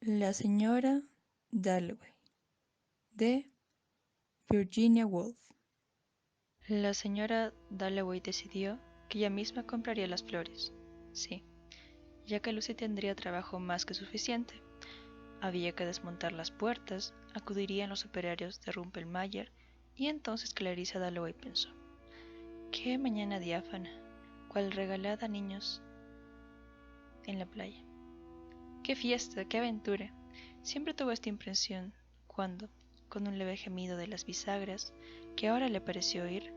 La señora Dalloway, de Virginia Woolf. La señora Dalloway decidió que ella misma compraría las flores. Sí, ya que Lucy tendría trabajo más que suficiente. Había que desmontar las puertas, acudirían los operarios de Rumpelmayer, y entonces Clarissa Dalloway pensó: qué mañana diáfana, cual regalada a niños en la playa. Qué fiesta, qué aventura. Siempre tuvo esta impresión cuando, con un leve gemido de las bisagras, que ahora le pareció oír,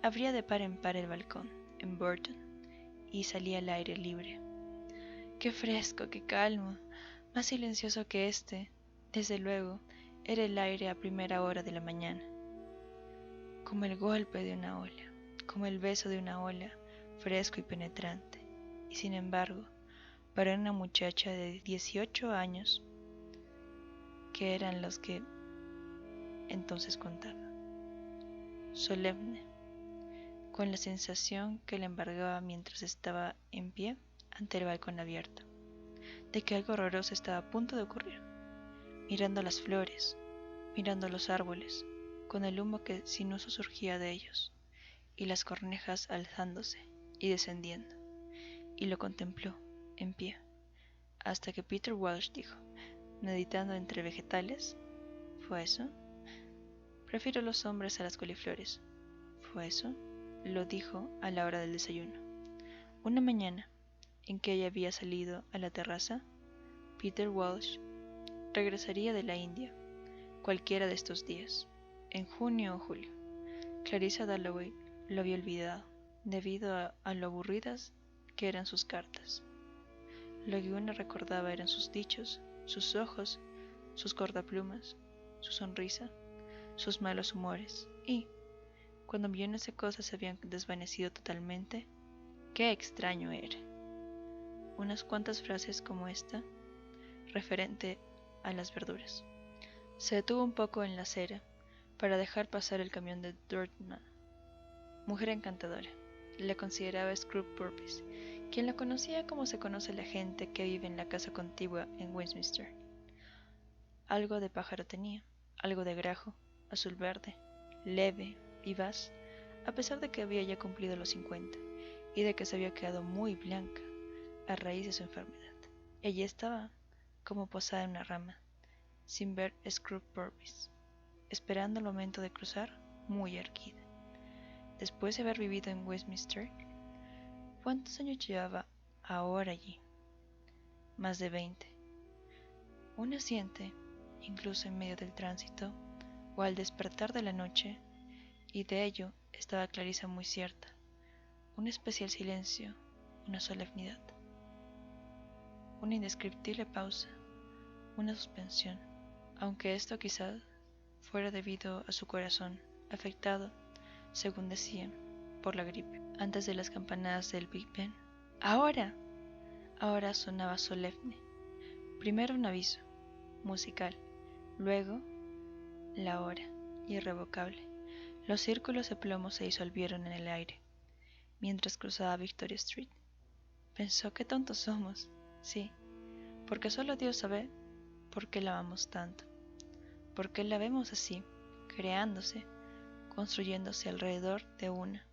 abría de par en par el balcón, en Burton, y salía al aire libre. Qué fresco, qué calmo, más silencioso que este, desde luego, era el aire a primera hora de la mañana. Como el golpe de una ola, como el beso de una ola, fresco y penetrante. Y sin embargo, para una muchacha de 18 años, que eran los que entonces contaba, solemne, con la sensación que le embargaba mientras estaba en pie ante el balcón abierto, de que algo horroroso estaba a punto de ocurrir, mirando las flores, mirando los árboles, con el humo que sin uso surgía de ellos, y las cornejas alzándose y descendiendo, y lo contempló, en pie, hasta que Peter Walsh dijo, meditando entre vegetales: ¿fue eso? Prefiero los hombres a las coliflores. ¿Fue eso? Lo dijo a la hora del desayuno. Una mañana, en que ella había salido a la terraza, Peter Walsh regresaría de la India, cualquiera de estos días, en junio o julio. Clarissa Dalloway lo había olvidado, debido a lo aburridas que eran sus cartas. Lo que uno recordaba eran sus dichos, sus ojos, sus cortaplumas, su sonrisa, sus malos humores, y, cuando millones de cosas se habían desvanecido totalmente, qué extraño era. Unas cuantas frases como esta, referente a las verduras. Se detuvo un poco en la acera para dejar pasar el camión de Dortmund. Mujer encantadora, la consideraba Scrooge Purvis, quien la conocía como se conoce la gente que vive en la casa contigua en Westminster. Algo de pájaro tenía, algo de grajo, azul verde, leve, vivaz, a pesar de que había ya cumplido los 50 y de que se había quedado muy blanca a raíz de su enfermedad. Ella estaba como posada en una rama, sin ver Scrooge Purvis, esperando el momento de cruzar, muy erguida. Después de haber vivido en Westminster, ¿cuántos años llevaba ahora allí? Más de 20. Una siente, incluso en medio del tránsito, o al despertar de la noche, y de ello estaba Clarissa muy cierta, un especial silencio, una solemnidad, una indescriptible pausa, una suspensión, aunque esto quizás fuera debido a su corazón, afectado, según decían, por la gripe. Antes de las campanadas del Big Ben. ¡Ahora! Ahora sonaba solemne. Primero un aviso, musical, luego la hora, irrevocable. Los círculos de plomo se disolvieron en el aire, mientras cruzaba Victoria Street. Pensó: qué tontos somos. Sí, porque solo Dios sabe por qué la amamos tanto, por qué la vemos así, creándose, construyéndose alrededor de una,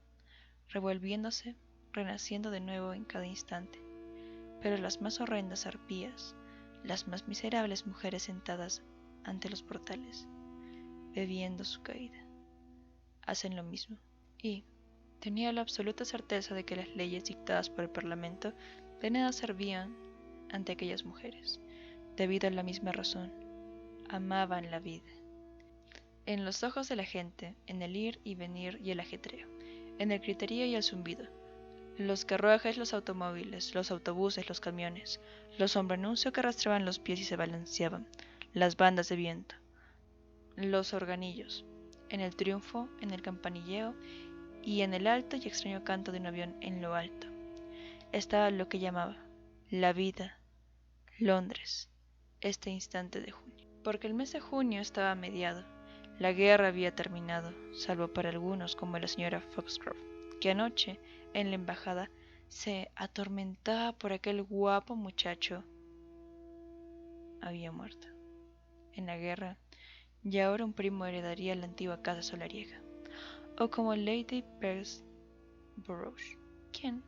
revolviéndose, renaciendo de nuevo en cada instante. Pero las más horrendas arpías, las más miserables mujeres sentadas ante los portales, bebiendo su caída, hacen lo mismo. Y tenía la absoluta certeza de que las leyes dictadas por el Parlamento de nada servían ante aquellas mujeres, debido a la misma razón: amaban la vida. En los ojos de la gente, en el ir y venir y el ajetreo, en el griterío y el zumbido, los carruajes, los automóviles, los autobuses, los camiones, los hombreanuncio que arrastraban los pies y se balanceaban, las bandas de viento, los organillos, en el triunfo, en el campanilleo y en el alto y extraño canto de un avión en lo alto, estaba lo que llamaba la vida, Londres, este instante de junio. Porque el mes de junio estaba mediado, la guerra había terminado, salvo para algunos como la señora Foxcroft, que anoche, en la embajada, se atormentaba por aquel guapo muchacho había muerto en la guerra, y ahora un primo heredaría la antigua casa solariega. O como Lady Pearsborough, quien,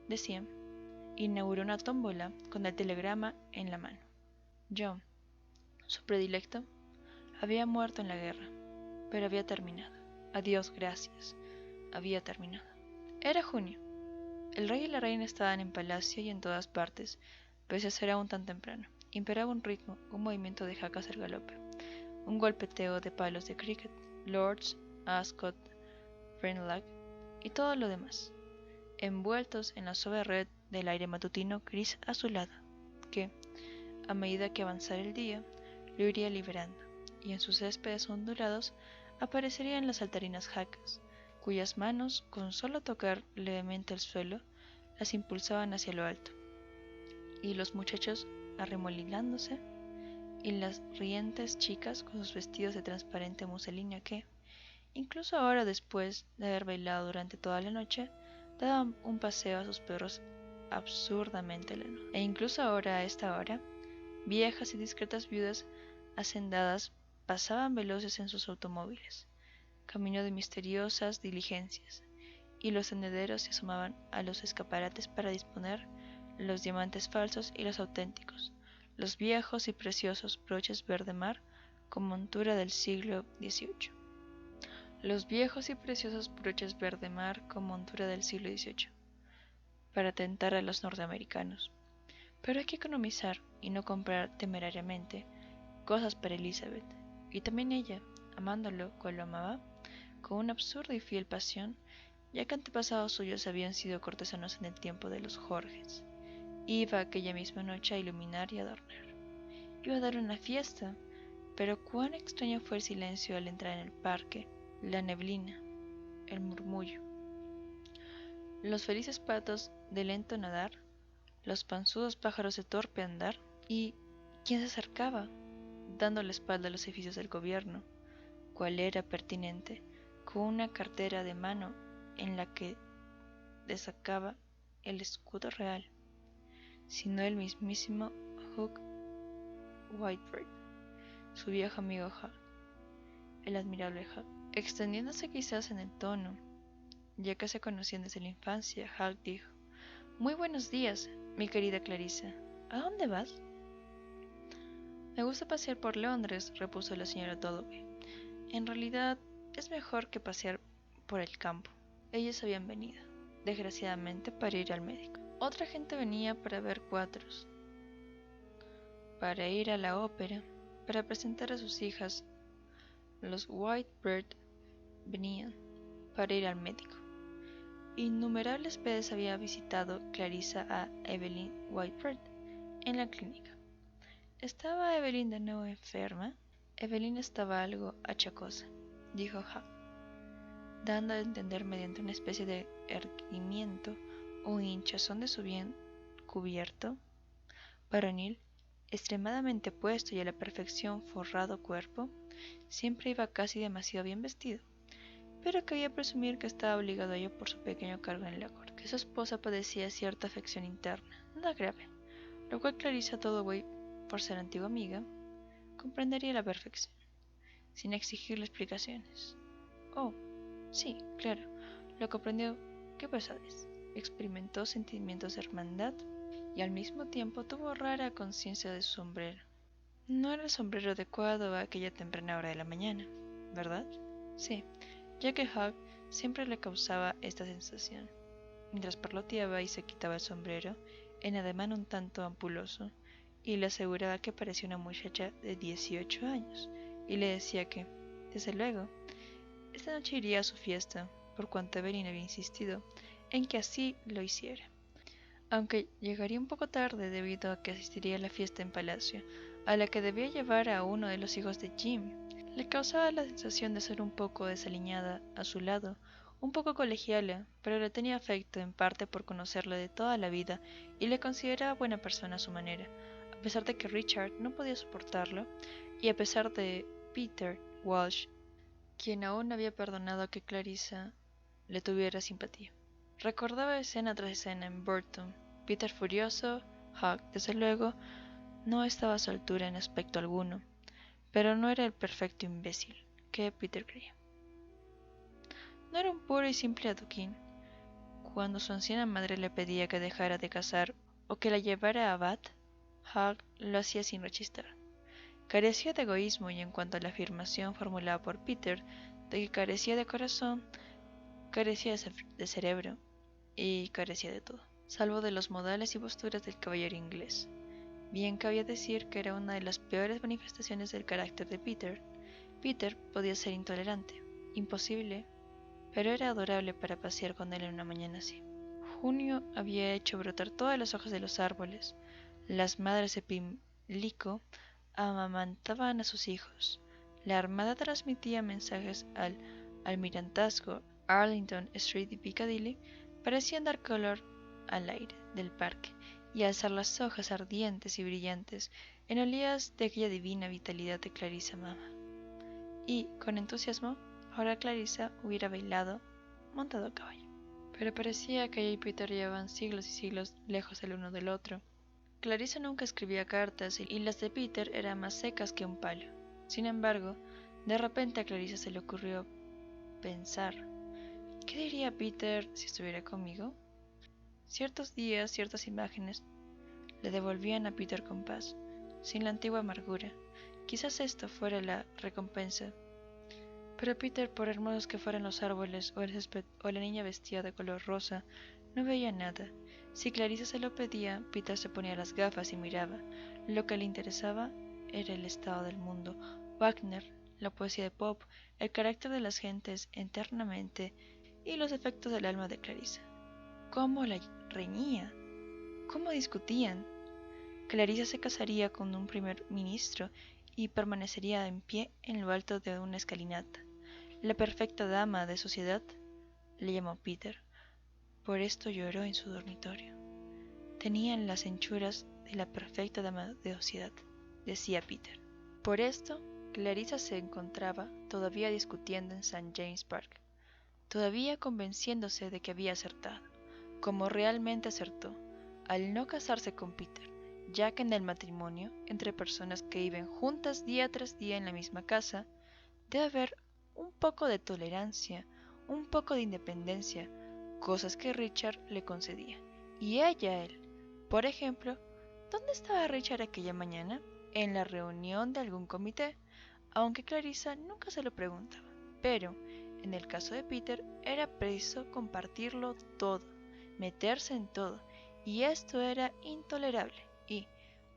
decía, inauguró una tómbola con el telegrama en la mano. John, su predilecto, había muerto en la guerra, pero había terminado. Adiós, gracias. Había terminado. Era junio. El rey y la reina estaban en palacio y en todas partes, pese a ser aún tan temprano. Imperaba un ritmo, un movimiento de jacas al galope, un golpeteo de palos de cricket, Lords, Ascot, Frenelac y todo lo demás, envueltos en la suave red del aire matutino gris azulado, que, a medida que avanzara el día, lo iría liberando, y en sus céspedes ondulados aparecerían las saltarinas jacas, cuyas manos, con solo tocar levemente el suelo, las impulsaban hacia lo alto, y los muchachos arremolinándose, y las rientes chicas con sus vestidos de transparente muselina que, incluso ahora después de haber bailado durante toda la noche, daban un paseo a sus perros absurdamente lento. E incluso ahora, a esta hora, viejas y discretas viudas hacendadas pasaban veloces en sus automóviles, camino de misteriosas diligencias, y los tendederos se asomaban a los escaparates para disponer los diamantes falsos y los auténticos, los viejos y preciosos broches verde mar con montura del siglo XVIII. Los viejos y preciosos broches verde mar con montura del siglo XVIII, para tentar a los norteamericanos. Pero hay que economizar y no comprar temerariamente cosas para Elizabeth, y también ella, amándolo cual lo amaba, con una absurda y fiel pasión, ya que antepasados suyos habían sido cortesanos en el tiempo de los Jorges. Iba aquella misma noche a iluminar y adornar. Iba a dar una fiesta, pero cuán extraño fue el silencio al entrar en el parque, la neblina, el murmullo, los felices patos de lento nadar, los panzudos pájaros de torpe andar, y ¿quién se acercaba, dando la espalda a los edificios del gobierno, cual era pertinente, con una cartera de mano en la que desacaba el escudo real, sino el mismísimo Hugh Whitebread, su viejo amigo Hugh, el admirable Hugh, extendiéndose quizás en el tono, ya que se conocían desde la infancia. Hugh dijo: «Muy buenos días, mi querida Clarissa. ¿A dónde vas?» «Me gusta pasear por Londres», repuso la señora Dalloway. «En realidad, es mejor que pasear por el campo». Ellos habían venido, desgraciadamente, para ir al médico. Otra gente venía para ver cuadros, para ir a la ópera, para presentar a sus hijas. Los Whitebread venían para ir al médico. Innumerables veces había visitado Clarissa a Evelyn Whitebread en la clínica. ¿Estaba Evelyn de nuevo enferma? Evelyn estaba algo achacosa, dijo Hugh, dando a entender mediante una especie de erguimiento o hinchazón de su bien cubierto, varonil, extremadamente puesto y a la perfección forrado cuerpo. Siempre iba casi demasiado bien vestido, pero cabía presumir que estaba obligado a ello por su pequeño cargo en la corte, que su esposa padecía cierta afección interna, nada grave, lo cual Clarissa Dalloway, por ser antigua amiga, comprendería a la perfección, sin exigirle explicaciones. Oh, sí, claro, lo comprendió. Qué pesadez. Experimentó sentimientos de hermandad y al mismo tiempo tuvo rara conciencia de su sombrero. No era el sombrero adecuado a aquella temprana hora de la mañana, ¿verdad? Sí, ya que Hugh siempre le causaba esta sensación, mientras parloteaba y se quitaba el sombrero, en ademán un tanto ampuloso, y le aseguraba que parecía una muchacha de 18 años, y le decía que, desde luego, esta noche iría a su fiesta, por cuanto Evelyn había insistido en que así lo hiciera, aunque llegaría un poco tarde debido a que asistiría a la fiesta en palacio, a la que debía llevar a uno de los hijos de Jim. Le causaba la sensación de ser un poco desaliñada a su lado, un poco colegiala, pero le tenía afecto en parte por conocerle de toda la vida y le consideraba buena persona a su manera, a pesar de que Richard no podía soportarlo y a pesar de Peter Walsh, quien aún no había perdonado que Clarissa le tuviera simpatía. Recordaba escena tras escena en Burton, Peter furioso, Hugh, desde luego, No estaba a su altura en aspecto alguno, pero no era el perfecto imbécil que Peter creía. No era un puro y simple adoquín. Cuando su anciana madre le pedía que dejara de cazar o que la llevara a Bath, Hugh lo hacía sin rechistar. Carecía de egoísmo y en cuanto a la afirmación formulada por Peter de que carecía de corazón, carecía de cerebro y carecía de todo, salvo de los modales y posturas del caballero inglés. Bien cabía decir que era una de las peores manifestaciones del carácter de Peter. Peter podía ser intolerante, imposible, pero era adorable para pasear con él en una mañana así. Junio había hecho brotar todas las hojas de los árboles. Las madres de Pimlico amamantaban a sus hijos. La armada transmitía mensajes al almirantazgo. Arlington Street y Piccadilly parecían dar color al aire del parque y alzar las hojas ardientes y brillantes en oleadas de aquella divina vitalidad de Clarissa amaba. Y, con entusiasmo, ahora Clarissa hubiera bailado montado a caballo. Pero parecía que ella y Peter llevaban siglos y siglos lejos el uno del otro. Clarissa nunca escribía cartas y las de Peter eran más secas que un palo. Sin embargo, de repente a Clarissa se le ocurrió pensar: ¿qué diría Peter si estuviera conmigo? Ciertos días, ciertas imágenes le devolvían a Peter con paz, sin la antigua amargura. Quizás esto fuera la recompensa. Pero Peter, por hermosos que fueran los árboles o el césped o la niña vestida de color rosa, no veía nada. Si Clarissa se lo pedía, Peter se ponía las gafas y miraba. Lo que le interesaba era el estado del mundo, Wagner, la poesía de Pope, el carácter de las gentes eternamente y los efectos del alma de Clarissa. ¿Cómo la reñía? ¿Cómo discutían? Clarissa se casaría con un primer ministro y permanecería en pie en lo alto de una escalinata. La perfecta dama de sociedad, le llamó Peter. Por esto lloró en su dormitorio. Tenían las hechuras de la perfecta dama de sociedad, decía Peter. Por esto, Clarissa se encontraba todavía discutiendo en St. James Park, todavía convenciéndose de que había acertado, como realmente acertó, al no casarse con Peter, ya que en el matrimonio, entre personas que viven juntas día tras día en la misma casa, debe haber un poco de tolerancia, un poco de independencia, cosas que Richard le concedía. Y ella a él. Por ejemplo, ¿dónde estaba Richard aquella mañana? En la reunión de algún comité, aunque Clarissa nunca se lo preguntaba. Pero, en el caso de Peter, era preciso compartirlo todo, meterse en todo, y esto era intolerable. Y,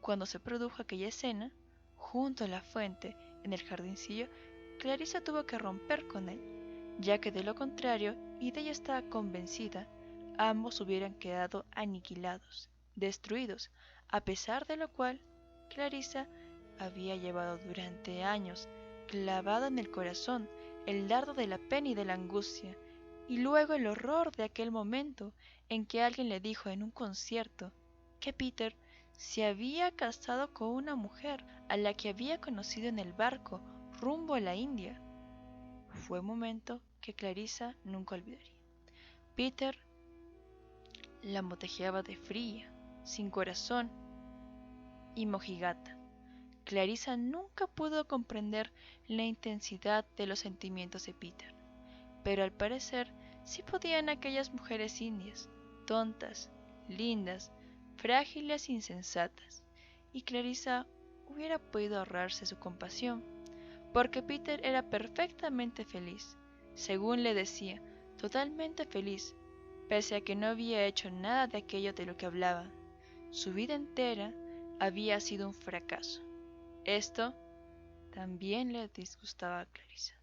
cuando se produjo aquella escena, junto a la fuente, en el jardincillo, Clarissa tuvo que romper con él, ya que de lo contrario, y de ella estaba convencida, ambos hubieran quedado aniquilados, destruidos, a pesar de lo cual, Clarissa había llevado durante años clavado en el corazón el dardo de la pena y de la angustia, y luego el horror de aquel momento en que alguien le dijo en un concierto que Peter se había casado con una mujer a la que había conocido en el barco rumbo a la India. Fue un momento que Clarissa nunca olvidaría. Peter la motejeaba de fría, sin corazón y mojigata. Clarissa nunca pudo comprender la intensidad de los sentimientos de Peter, pero al parecer sí podían aquellas mujeres indias, tontas, lindas, frágiles e insensatas, y Clarissa hubiera podido ahorrarse su compasión, porque Peter era perfectamente feliz, según le decía, totalmente feliz, pese a que no había hecho nada de aquello de lo que hablaba. Su vida entera había sido un fracaso. Esto también le disgustaba a Clarissa.